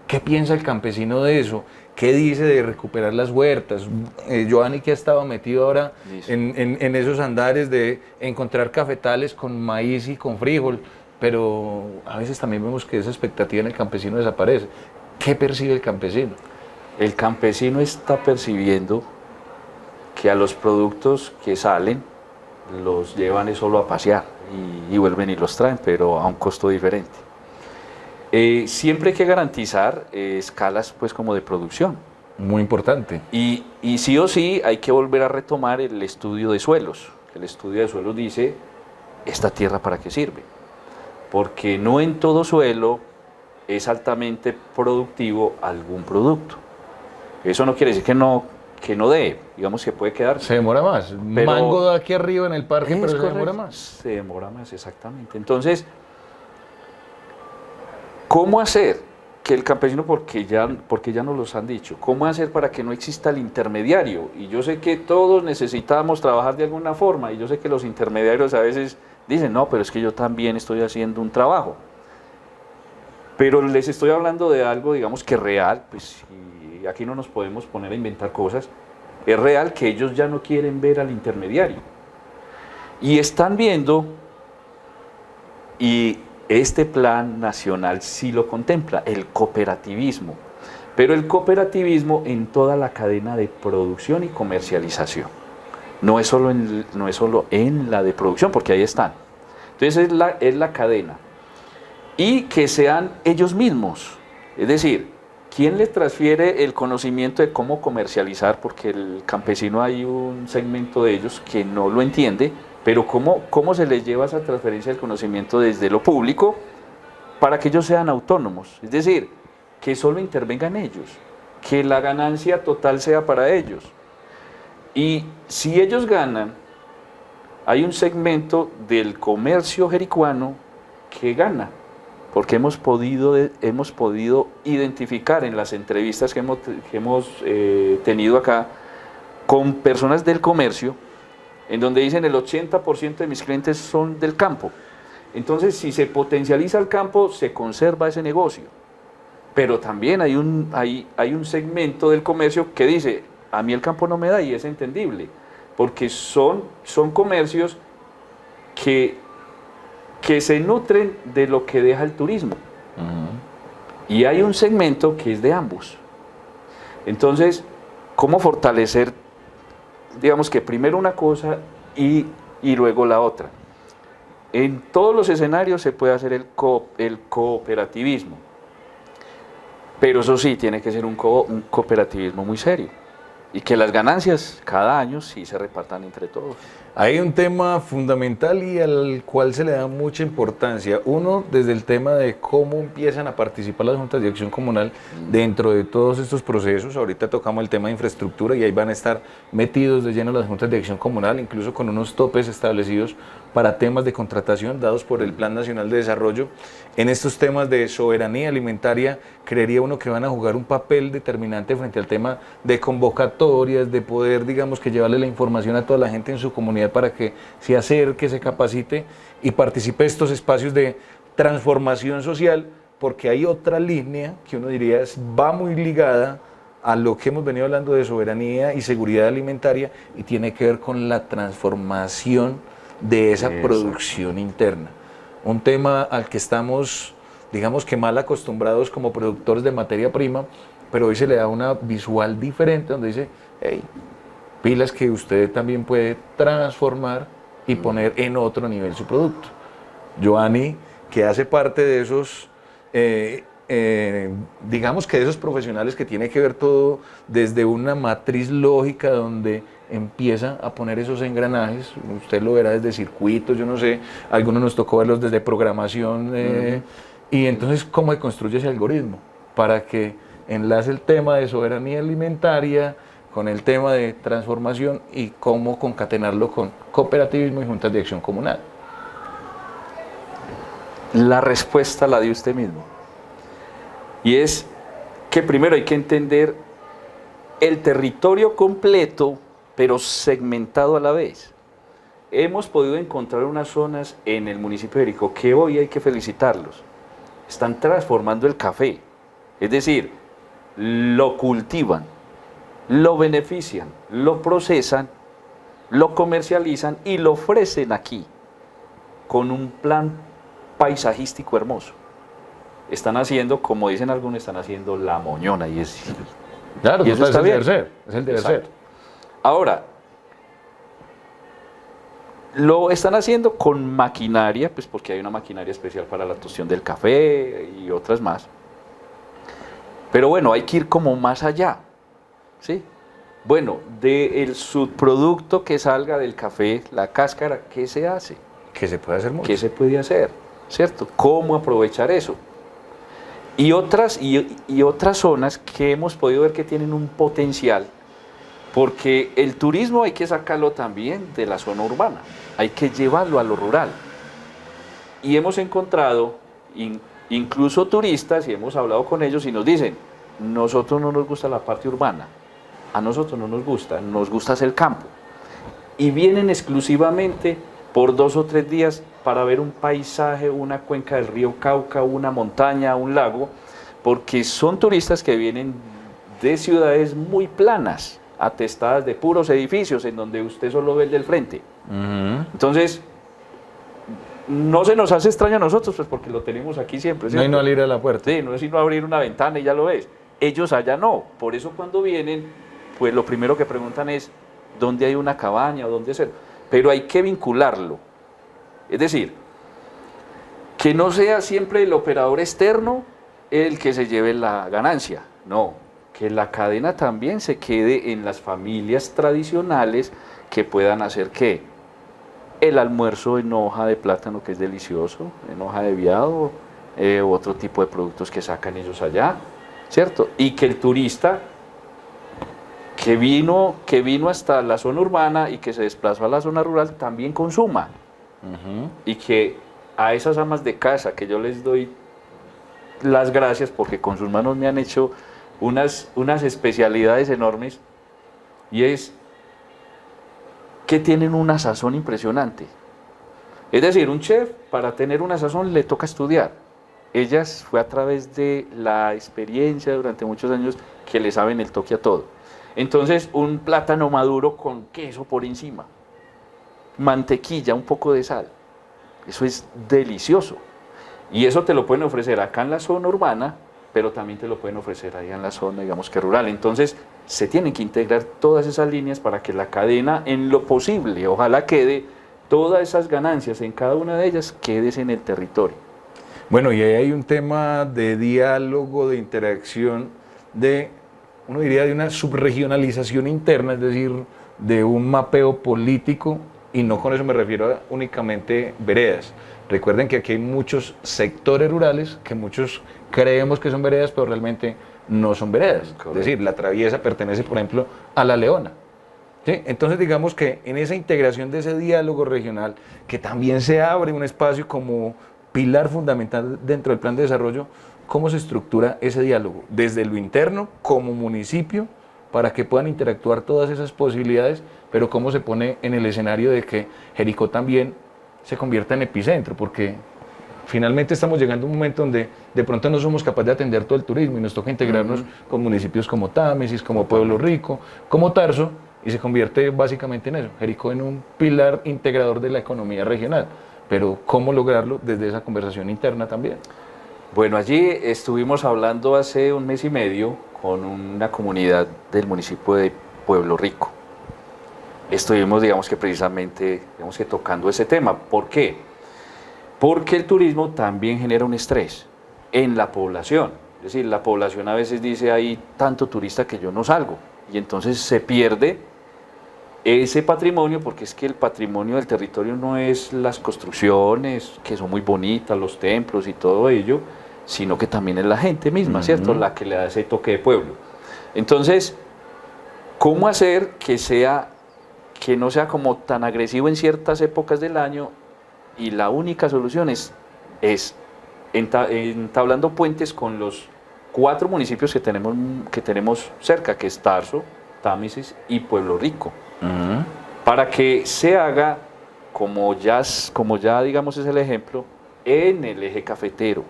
¿Qué piensa el campesino de eso? ¿Qué dice de recuperar las huertas? Giovanni, que ha estado metido ahora en esos andares de encontrar cafetales con maíz y con frijol, pero a veces también vemos que esa expectativa en el campesino desaparece. ¿Qué percibe el campesino? El campesino está percibiendo que a los productos que salen los llevan solo a pasear y vuelven y los traen, pero a un costo diferente. Siempre hay que garantizar escalas pues como de producción. Muy importante. Y sí o sí hay que volver a retomar el estudio de suelos. El estudio de suelos dice, ¿esta tierra para qué sirve? Porque no en todo suelo es altamente productivo algún producto. Eso no quiere decir que no dé, digamos que puede quedar. Se demora más. Pero Mango da aquí arriba en el parque, pero correcto, se demora más. Se demora más, exactamente. Entonces, ¿cómo hacer que el campesino, porque ya nos los han dicho, cómo hacer para que no exista el intermediario? Y yo sé que todos necesitamos trabajar de alguna forma, y yo sé que los intermediarios a veces dicen, no, pero es que yo también estoy haciendo un trabajo. Pero les estoy hablando de algo, digamos que real, pues, y aquí no nos podemos poner a inventar cosas. Es real que ellos ya no quieren ver al intermediario. Y están viendo, y este plan nacional sí lo contempla, el cooperativismo. Pero el cooperativismo en toda la cadena de producción y comercialización. No es solo en la de producción, porque ahí están. Entonces es la cadena. Y que sean ellos mismos, es decir, ¿quién les transfiere el conocimiento de cómo comercializar? Porque el campesino, hay un segmento de ellos que no lo entiende, pero ¿cómo se les lleva esa transferencia del conocimiento desde lo público para que ellos sean autónomos? Es decir, que solo intervengan ellos, que la ganancia total sea para ellos. Y si ellos ganan, hay un segmento del comercio jericuano que gana, porque hemos podido identificar en las entrevistas que hemos tenido acá con personas del comercio, en donde dicen el 80% de mis clientes son del campo. Entonces, si se potencializa el campo, se conserva ese negocio. Pero también hay un segmento del comercio que dice, a mí el campo no me da, y es entendible, porque son comercios que se nutren de lo que deja el turismo. Y hay un segmento que es de ambos. Entonces, ¿cómo fortalecer, digamos que primero una cosa y luego la otra? En todos los escenarios se puede hacer el cooperativismo, pero eso sí, tiene que ser un cooperativismo muy serio, y que las ganancias cada año sí se repartan entre todos. Hay un tema fundamental y al cual se le da mucha importancia. Uno, desde el tema de cómo empiezan a participar las juntas de acción comunal dentro de todos estos procesos. Ahorita tocamos el tema de infraestructura y ahí van a estar metidos de lleno las juntas de acción comunal, incluso con unos topes establecidos para temas de contratación dados por el Plan Nacional de Desarrollo. En estos temas de soberanía alimentaria, creería uno que van a jugar un papel determinante frente al tema de convocatorias, de poder, digamos, que llevarle la información a toda la gente en su comunidad para que se acerque, se capacite y participe de estos espacios de transformación social, porque hay otra línea que uno diría va muy ligada a lo que hemos venido hablando de soberanía y seguridad alimentaria, y tiene que ver con la transformación de esa producción interna. un tema al que estamos, digamos que mal acostumbrados como productores de materia prima, pero hoy se le da una visual diferente donde dice, hey, pilas que usted también puede transformar y poner en otro nivel su producto. Giovanni, que hace parte de esos, digamos que de esos profesionales que tiene que ver todo desde una matriz lógica donde empieza a poner esos engranajes, usted lo verá desde circuitos, yo no sé, a algunos nos tocó verlos desde programación, y entonces cómo se construye ese algoritmo para que enlace el tema de soberanía alimentaria con el tema de transformación y cómo concatenarlo con cooperativismo y juntas de acción comunal. La respuesta la dio usted mismo. Y es que primero hay que entender el territorio completo, pero segmentado a la vez. Hemos podido encontrar unas zonas en el municipio de Jericó que hoy hay que felicitarlos. Están transformando el café. Es decir, lo cultivan, lo benefician, lo procesan, lo comercializan y lo ofrecen aquí con un plan paisajístico hermoso. Están haciendo, como dicen algunos, están haciendo la moñona y es... Claro, y eso está bien. Es el deber ser. Ahora, lo están haciendo con maquinaria, pues porque hay una maquinaria especial para la tostión del café y otras más. Pero bueno, hay que ir como más allá, ¿sí? Bueno, del subproducto que salga del café, la cáscara, ¿qué se hace? Que se puede hacer mucho. ¿Qué se puede hacer? ¿Cierto? ¿Cómo aprovechar eso? Y otras zonas que hemos podido ver que tienen un potencial, porque el turismo hay que sacarlo también de la zona urbana, hay que llevarlo a lo rural. Y hemos encontrado incluso turistas y hemos hablado con ellos y nos dicen, nosotros no nos gusta la parte urbana, a nosotros no nos gusta hacer campo. Y vienen exclusivamente por 2 o 3 días para ver un paisaje, una cuenca del río Cauca, una montaña, un lago, porque son turistas que vienen de ciudades muy planas, atestadas de puros edificios, en donde usted solo ve el del frente. Entonces, no se nos hace extraño a nosotros, pues porque lo tenemos aquí siempre, ¿cierto? No hay no ir a la puerta. Sí, no es sino abrir una ventana y ya lo ves. Ellos allá no, por eso cuando vienen, pues lo primero que preguntan es, ¿dónde hay una cabaña o dónde hacer? Pero hay que vincularlo. Es decir, que no sea siempre el operador externo el que se lleve la ganancia, no, que la cadena también se quede en las familias tradicionales que puedan hacer ¿qué? El almuerzo en hoja de plátano, que es delicioso, en hoja de viado, otro tipo de productos que sacan ellos allá, ¿cierto? Y que el turista que vino hasta la zona urbana y que se desplazó a la zona rural también consuma. Y que a esas amas de casa, que yo les doy las gracias porque con sus manos me han hecho unas especialidades enormes, y es que tienen una sazón impresionante. Es decir, un chef para tener una sazón le toca estudiar. Ellas fue a través de la experiencia durante muchos años que le saben el toque a todo. Entonces, un plátano maduro con queso por encima, mantequilla, un poco de sal, eso es delicioso. Y eso te lo pueden ofrecer acá en la zona urbana, pero también te lo pueden ofrecer allá en la zona, digamos que rural. Entonces, se tienen que integrar todas esas líneas para que la cadena, en lo posible, ojalá quede todas esas ganancias en cada una de ellas, quedes en el territorio. Bueno, y ahí hay un tema de diálogo, de interacción, uno diría de una subregionalización interna, es decir, de un mapeo político, y no con eso me refiero a únicamente veredas. Recuerden que aquí hay muchos sectores rurales que muchos creemos que son veredas, pero realmente no son veredas. Correcto. Es decir, la Traviesa pertenece, por ejemplo, a La Leona. ¿Sí? Entonces, digamos que en esa integración de ese diálogo regional, que también se abre un espacio como pilar fundamental dentro del plan de desarrollo, ¿cómo se estructura ese diálogo? Desde lo interno, como municipio, para que puedan interactuar todas esas posibilidades, pero cómo se pone en el escenario de que Jericó también se convierta en epicentro, porque finalmente estamos llegando a un momento donde de pronto no somos capaces de atender todo el turismo y nos toca integrarnos con municipios como Támesis, como Pueblo Rico, como Tarso, y se convierte básicamente en eso, Jericó en un pilar integrador de la economía regional. pero ¿cómo lograrlo desde esa conversación interna también? Bueno, allí estuvimos hablando hace un mes y medio con una comunidad del municipio de Pueblo Rico. Estuvimos, digamos que precisamente, digamos que tocando ese tema. ¿Por qué? Porque el turismo también genera un estrés en la población. Es decir, la población a veces dice, hay tanto turista que yo no salgo. Y entonces se pierde ese patrimonio, porque es que el patrimonio del territorio no es las construcciones, que son muy bonitas, los templos y todo ello, sino que también es la gente misma, ¿cierto? La que le da ese toque de pueblo. Entonces, ¿cómo hacer que no sea como tan agresivo en ciertas épocas del año? Y la única solución es entablando puentes con los 4 municipios que tenemos cerca, que es Tarso, Támesis y Pueblo Rico, para que se haga, como ya digamos es el ejemplo, en el eje cafetero.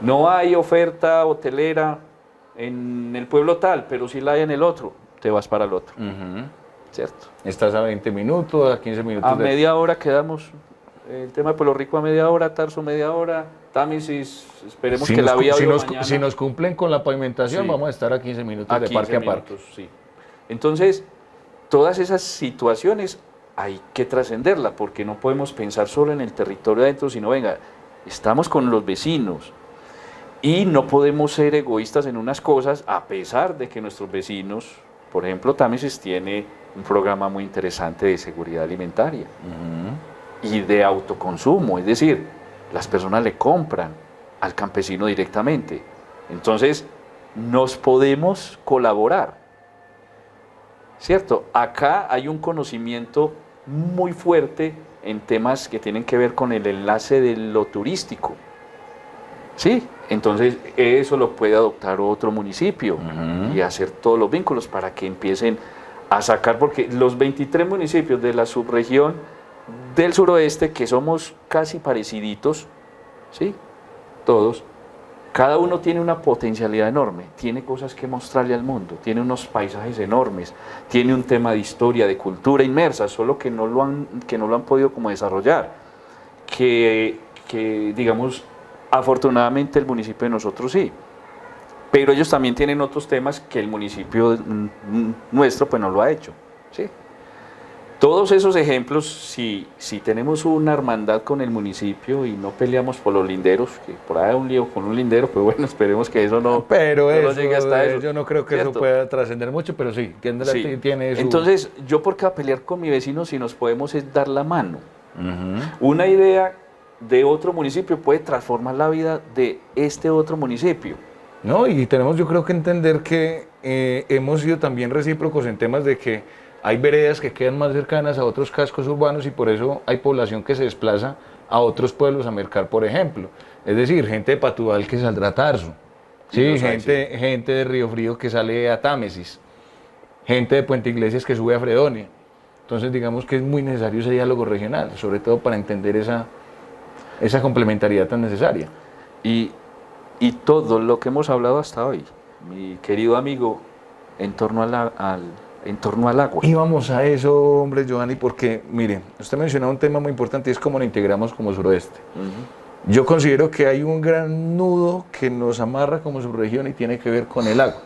No hay oferta hotelera en el pueblo tal, pero sí la hay en el otro, te vas para el otro, ¿cierto? Estás a 20 minutos, a 15 minutos. A media hora quedamos, el tema de Pueblo Rico a media hora, Tarso media hora, Támesis, esperemos que la vía si nos cumplen con la pavimentación, sí, vamos a estar a 15 minutos a de 15 parque minutos, a parque. sí. Entonces, todas esas situaciones hay que trascenderla, porque no podemos pensar solo en el territorio adentro, sino, venga, estamos con los vecinos y no podemos ser egoístas en unas cosas, a pesar de que nuestros vecinos, por ejemplo, Támesis tiene un programa muy interesante de seguridad alimentaria y de autoconsumo, es decir, las personas le compran al campesino directamente. Entonces, nos podemos colaborar, ¿cierto? Acá hay un conocimiento muy fuerte en temas que tienen que ver con el enlace de lo turístico, ¿sí? Entonces, eso lo puede adoptar otro municipio y hacer todos los vínculos para que empiecen a sacar, porque los 23 municipios de la subregión del suroeste, que somos casi pareciditos, ¿sí? Todos, cada uno tiene una potencialidad enorme, tiene cosas que mostrarle al mundo, tiene unos paisajes enormes, tiene un tema de historia, de cultura inmersa, solo que no lo han podido como desarrollar, que digamos, afortunadamente el municipio de nosotros sí, pero ellos también tienen otros temas que el municipio nuestro pues no lo ha hecho, ¿sí? Todos esos ejemplos, si tenemos una hermandad con el municipio y no peleamos por los linderos, que por ahí hay un lío con un lindero, pero bueno, esperemos que eso no llegue hasta eso. Yo no creo que ¿cierto? eso pueda trascender mucho, pero sí, tiene su... Entonces, ¿yo por qué a pelear con mi vecino si nos podemos es dar la mano? Una idea de otro municipio puede transformar la vida de este otro municipio. No, y tenemos yo creo que entender que hemos sido también recíprocos en temas de que hay veredas que quedan más cercanas a otros cascos urbanos y por eso hay población que se desplaza a otros pueblos a mercar, por ejemplo. Es decir, gente de Patubal que saldrá a Tarso, ¿sí? Gente de Río Frío que sale a Támesis, gente de Puente Iglesias que sube a Fredonia. Entonces digamos que es muy necesario ese diálogo regional, sobre todo para entender esa complementariedad tan necesaria. Y todo lo que hemos hablado hasta hoy, mi querido amigo, en torno al agua. Y vamos a eso, hombre, Giovanni, porque, mire, usted mencionaba un tema muy importante y es cómo lo integramos como suroeste. Yo considero que hay un gran nudo que nos amarra como subregión y tiene que ver con el agua.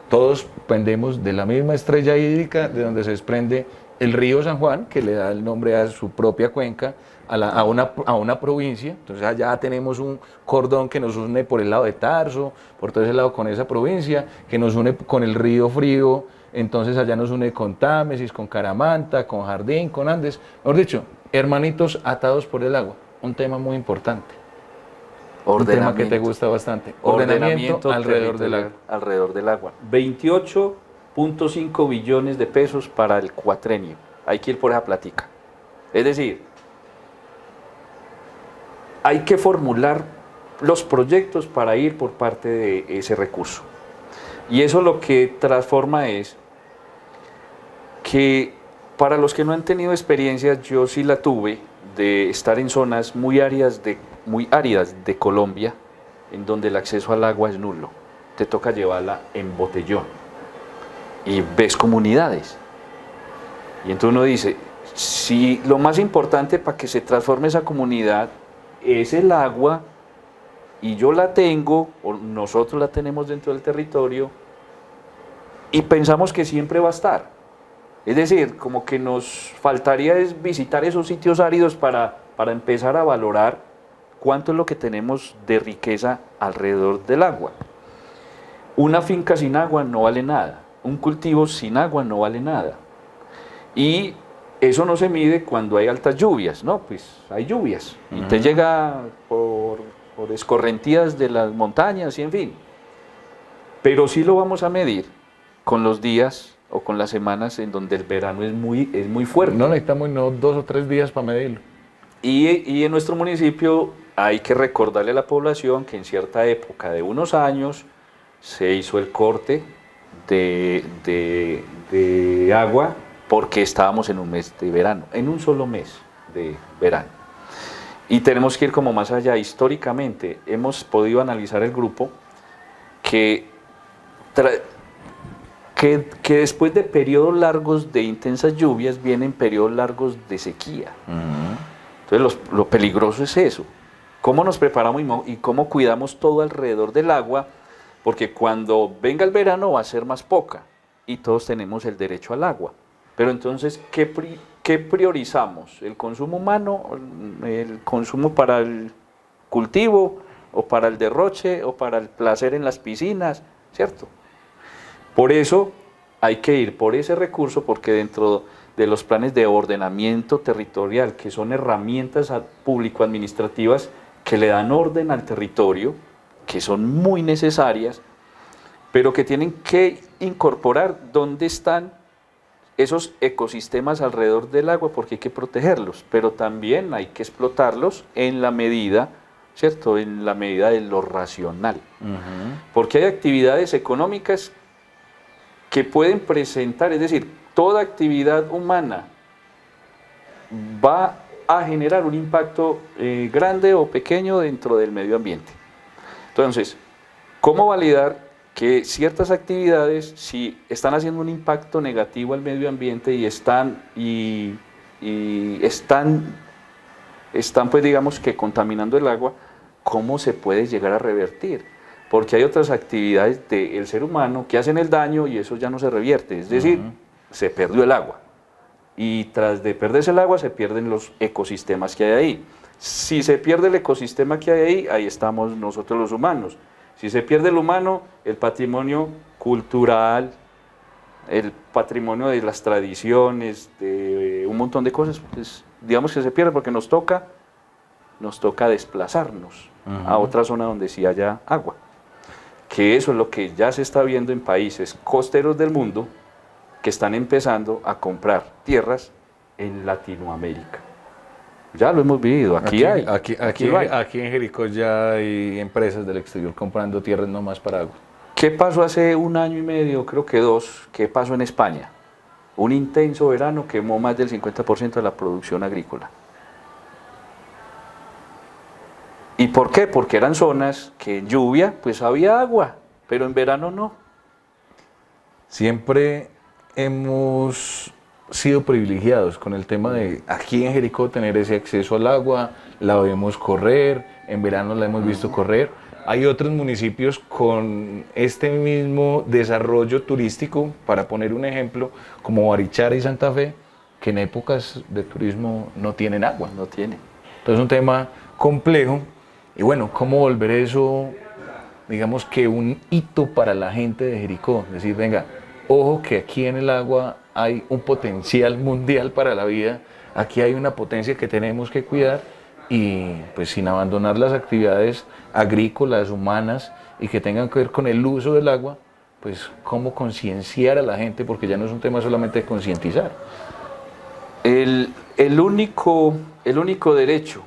Todos pendemos de la misma estrella hídrica de donde se desprende el río San Juan, que le da el nombre a su propia cuenca, a una provincia. Entonces allá tenemos un cordón que nos une por el lado de Tarso, por todo ese lado con esa provincia, que nos une con el río Frío. Entonces allá nos une con Támesis, con Caramanta, con Jardín, con Andes. Mejor dicho, hermanitos atados por el agua. Un tema muy importante. Un tema que te gusta bastante. Ordenamiento alrededor del agua. Alrededor del agua. 28.5 billones de pesos para el cuatrenio. Hay que ir por esa platica. Es decir, hay que formular los proyectos para ir por parte de ese recurso. Y eso lo que transforma es que para los que no han tenido experiencia, yo sí la tuve, de estar en zonas muy áridas de Colombia, en donde el acceso al agua es nulo. Te toca llevarla en botellón. Y ves comunidades. Y entonces uno dice, si lo más importante para que se transforme esa comunidad es el agua, y yo la tengo, o nosotros la tenemos dentro del territorio, y pensamos que siempre va a estar. Es decir, como que nos faltaría es visitar esos sitios áridos para empezar a valorar cuánto es lo que tenemos de riqueza alrededor del agua. Una finca sin agua no vale nada, un cultivo sin agua no vale nada. Y eso no se mide cuando hay altas lluvias, ¿no? Pues hay lluvias, y te llega por escorrentías de las montañas y en fin. Pero sí lo vamos a medir con los días o con las semanas en donde el verano es muy fuerte. No necesitamos no 2 o 3 días para medirlo. Y en nuestro municipio hay que recordarle a la población que en cierta época de unos años se hizo el corte de agua porque estábamos en un mes de verano, en un solo mes de verano. Y tenemos que ir como más allá. Históricamente hemos podido analizar el grupo que después de periodos largos de intensas lluvias vienen periodos largos de sequía. Entonces lo peligroso es eso. ¿Cómo nos preparamos y cómo cuidamos todo alrededor del agua? Porque cuando venga el verano va a ser más poca y todos tenemos el derecho al agua. Pero entonces, ¿qué priorizamos? ¿El consumo humano, el consumo para el cultivo, o para el derroche, o para el placer en las piscinas? ¿Cierto? Por eso hay que ir por ese recurso, porque dentro de los planes de ordenamiento territorial, que son herramientas público-administrativas que le dan orden al territorio, que son muy necesarias, pero que tienen que incorporar dónde están esos ecosistemas alrededor del agua, porque hay que protegerlos, pero también hay que explotarlos en la medida, ¿cierto?, en la medida de lo racional. Porque hay actividades económicas que pueden presentar, es decir, toda actividad humana va a generar un impacto grande o pequeño dentro del medio ambiente. Entonces, ¿cómo validar que ciertas actividades, si están haciendo un impacto negativo al medio ambiente y están pues digamos que contaminando el agua, cómo se puede llegar a revertir? Porque hay otras actividades del ser humano que hacen el daño y eso ya no se revierte, es decir, se perdió el agua. Y tras de perderse el agua se pierden los ecosistemas que hay ahí. Si se pierde el ecosistema que hay ahí, ahí estamos nosotros los humanos. Si se pierde el humano, el patrimonio cultural, el patrimonio de las tradiciones, de un montón de cosas, pues, digamos que se pierde porque nos toca desplazarnos a otra zona donde sí haya agua. Que eso es lo que ya se está viendo en países costeros del mundo que están empezando a comprar tierras en Latinoamérica. Ya lo hemos vivido, aquí en Jericó ya hay empresas del exterior comprando tierras nomás para agua. ¿Qué pasó hace 1 año y medio, creo que 2? ¿Qué pasó en España? Un intenso verano quemó más del 50% de la producción agrícola. ¿Y por qué? Porque eran zonas que en lluvia pues había agua, pero en verano no. Siempre hemos sido privilegiados con el tema de aquí en Jericó tener ese acceso al agua, la vemos correr, en verano la hemos visto correr. Hay otros municipios con este mismo desarrollo turístico, para poner un ejemplo, como Barichara y Santa Fe, que en épocas de turismo no tienen agua. No tiene. Entonces es un tema complejo. Y bueno, ¿cómo volver eso, digamos que un hito para la gente de Jericó? Es decir, venga, ojo que aquí en el agua hay un potencial mundial para la vida, aquí hay una potencia que tenemos que cuidar y pues sin abandonar las actividades agrícolas, humanas y que tengan que ver con el uso del agua, pues cómo concienciar a la gente, porque ya no es un tema solamente de concientizar. El único derecho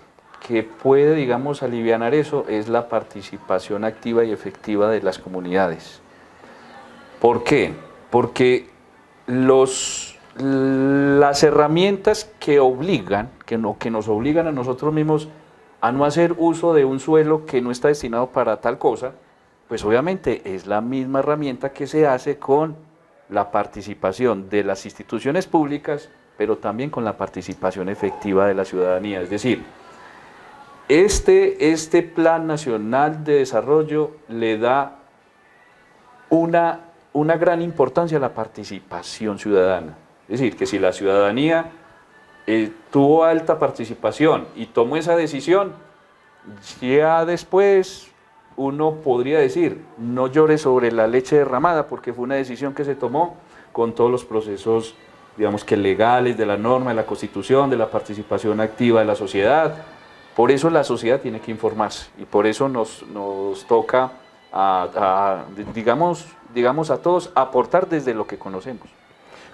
que puede, digamos, alivianar eso es la participación activa y efectiva de las comunidades. ¿Por qué? Porque las herramientas que nos obligan a nosotros mismos a no hacer uso de un suelo que no está destinado para tal cosa, pues obviamente es la misma herramienta que se hace con la participación de las instituciones públicas pero también con la participación efectiva de la ciudadanía. Es decir, este Plan Nacional de Desarrollo le da una gran importancia a la participación ciudadana. Es decir, que si la ciudadanía tuvo alta participación y tomó esa decisión, ya después uno podría decir, no llore sobre la leche derramada, porque fue una decisión que se tomó con todos los procesos, digamos que legales, de la norma, de la Constitución, de la participación activa de la sociedad. Por eso la sociedad tiene que informarse y por eso nos toca, digamos a todos, aportar desde lo que conocemos.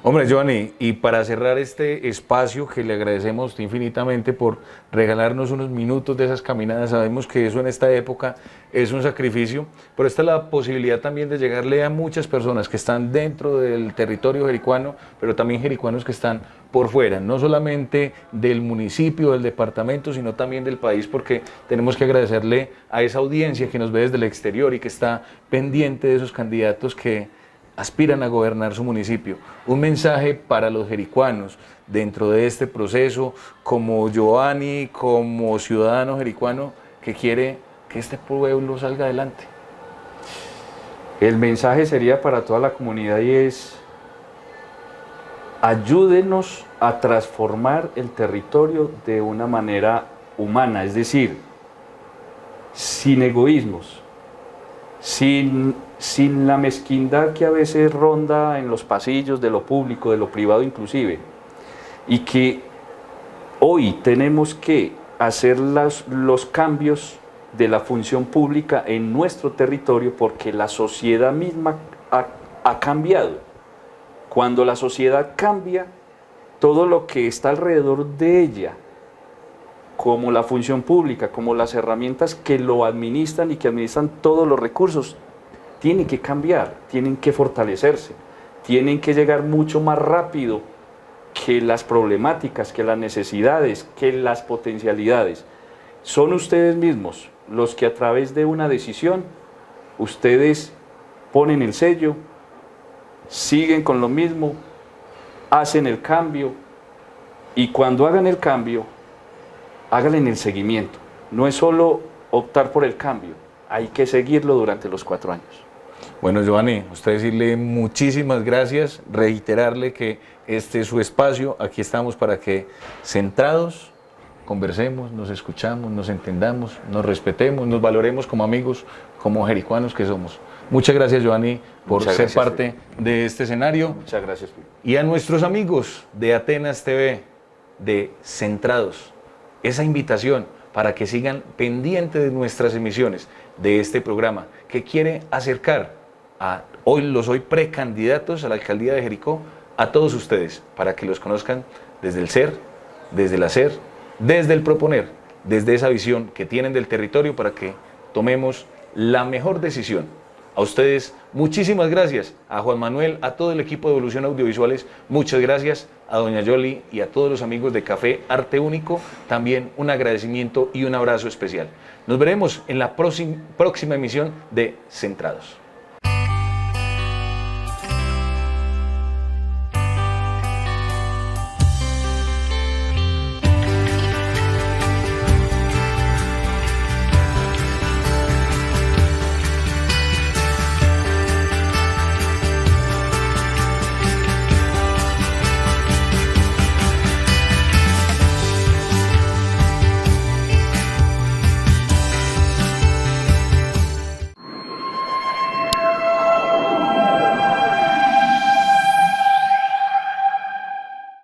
Hombre, Giovanni, y para cerrar este espacio, que le agradecemos infinitamente por regalarnos unos minutos de esas caminadas, sabemos que eso en esta época es un sacrificio, pero esta es la posibilidad también de llegarle a muchas personas que están dentro del territorio jericuano, pero también jericuanos que están por fuera, no solamente del municipio, del departamento, sino también del país, porque tenemos que agradecerle a esa audiencia que nos ve desde el exterior y que está pendiente de esos candidatos que aspiran a gobernar su municipio. Un mensaje para los jericuanos dentro de este proceso, como Giovanni, como ciudadano jericuano que quiere que este pueblo salga adelante. El mensaje sería para toda la comunidad y es: ayúdenos a transformar el territorio de una manera humana, es decir, sin egoísmos, sin la mezquindad que a veces ronda en los pasillos de lo público, de lo privado inclusive, y que hoy tenemos que hacer los cambios de la función pública en nuestro territorio porque la sociedad misma ha cambiado. Cuando la sociedad cambia, todo lo que está alrededor de ella, como la función pública, como las herramientas que lo administran y que administran todos los recursos, tienen que cambiar, tienen que fortalecerse, tienen que llegar mucho más rápido que las problemáticas, que las necesidades, que las potencialidades. Son ustedes mismos los que a través de una decisión, ustedes ponen el sello, siguen con lo mismo, hacen el cambio y cuando hagan el cambio, háganle en el seguimiento. No es solo optar por el cambio, hay que seguirlo durante los 4 años. Bueno, Giovanni, usted decirle muchísimas gracias, reiterarle que este es su espacio, aquí estamos para que centrados conversemos, nos escuchamos, nos entendamos, nos respetemos, nos valoremos como amigos, como jericuanos que somos. Muchas gracias, Giovanni, por ser parte de este escenario. Muchas gracias. Y a nuestros amigos de Atenas TV, de Centrados, esa invitación para que sigan pendientes de nuestras emisiones de este programa que quiere acercar a los hoy precandidatos a la alcaldía de Jericó a todos ustedes para que los conozcan desde el ser, desde el hacer, desde el proponer, desde esa visión que tienen del territorio para que tomemos la mejor decisión. A ustedes, muchísimas gracias. A Juan Manuel, a todo el equipo de Evolución Audiovisuales, muchas gracias. A doña Yoli y a todos los amigos de Café Arte Único, también un agradecimiento y un abrazo especial. Nos veremos en la próxima emisión de Centrados.